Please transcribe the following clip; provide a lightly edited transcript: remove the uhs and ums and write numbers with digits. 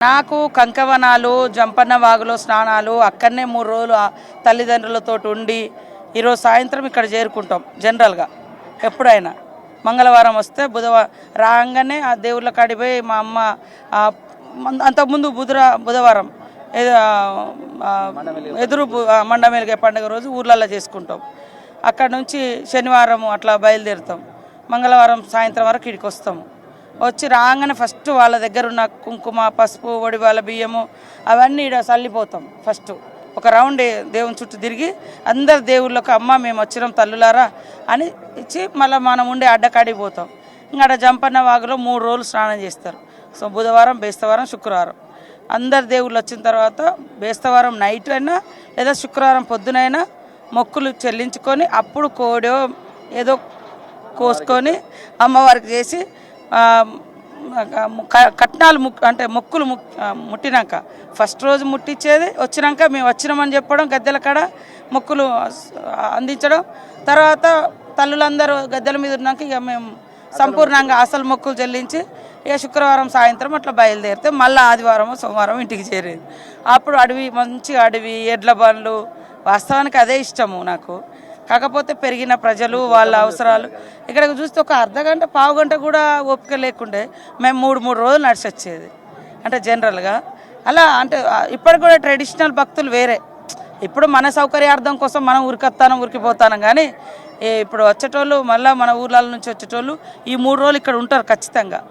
నాకు కంకవనాలు జంపన్న వాగులో స్నానాలు అక్కడనే 3 రోజులు తల్లిదండ్రులతో ఉండి ఈరోజు సాయంత్రం ఇక్కడ చేరుకుంటాం. జనరల్గా ఎప్పుడైనా మంగళవారం వస్తే బుధవారం రాగానే ఆ దేవుళ్ళ కాడికి పోయి మా అమ్మ అంతకుముందు బుధవారం ఎదురు మండమేలిగే పండుగ రోజు ఊర్లలో చేసుకుంటాం. అక్కడ నుంచి శనివారం అట్లా బయలుదేరుతాం. మంగళవారం సాయంత్రం వరకు ఇక్కడికి వస్తాము. వచ్చి రాగానే ఫస్ట్ వాళ్ళ దగ్గర ఉన్న కుంకుమ పసుపు ఒడివాల బియ్యము అవన్నీ ఇక్కడ చల్లిపోతాం. ఫస్ట్ ఒక రౌండ్ దేవుని చుట్టూ తిరిగి అందరు దేవుళ్ళకు అమ్మ మేము వచ్చినాం తల్లులారా అని ఇచ్చి మళ్ళీ మనం ఉండే అడ్డకాడికి పోతాం. ఇంకా జంపన్న వాగులో 3 రోజులు స్నానం చేస్తారు. సో బుధవారం బేస్తవారం శుక్రవారం అందరు దేవుళ్ళు వచ్చిన తర్వాత బేస్తవారం నైట్ అయినా లేదా శుక్రవారం పొద్దునైనా మొక్కులు చెల్లించుకొని అప్పుడు కోడో ఏదో కోసుకొని అమ్మవారికి చేసి కట్నాలు అంటే మొక్కులు ముట్టినాక ఫస్ట్ రోజు ముట్టించేది వచ్చినాక మేము వచ్చినామని చెప్పడం గద్దెల కాడ మొక్కులు అందించడం. తర్వాత తల్లులందరూ గద్దెల మీద ఉన్నాక ఇక మేము సంపూర్ణంగా అసలు మొక్కులు చెల్లించి ఇక శుక్రవారం సాయంత్రం అట్లా బయలుదేరితే మళ్ళీ ఆదివారం సోమవారం ఇంటికి చేరేది. అప్పుడు మంచిగా అడవి ఎడ్ల బండ్లు వాస్తవానికి అదే ఇష్టము నాకు. కాకపోతే పెరిగిన ప్రజలు వాళ్ళ అవసరాలు ఇక్కడ చూస్తే ఒక అర్ధగంట పావు గంట కూడా ఓపిక లేకుండే మేము 3 రోజులు నడిచి వచ్చేది. అంటే జనరల్గా అలా అంటే ఇప్పటికి కూడా ట్రెడిషనల్ భక్తులు వేరే. ఇప్పుడు మన సౌకర్యార్థం కోసం మనం ఉరికిపోతాను కానీ ఇప్పుడు వచ్చేటోళ్ళు మళ్ళీ మన ఊర్ల నుంచి వచ్చేటోళ్ళు ఈ 3 రోజులు ఇక్కడ ఉంటారు ఖచ్చితంగా.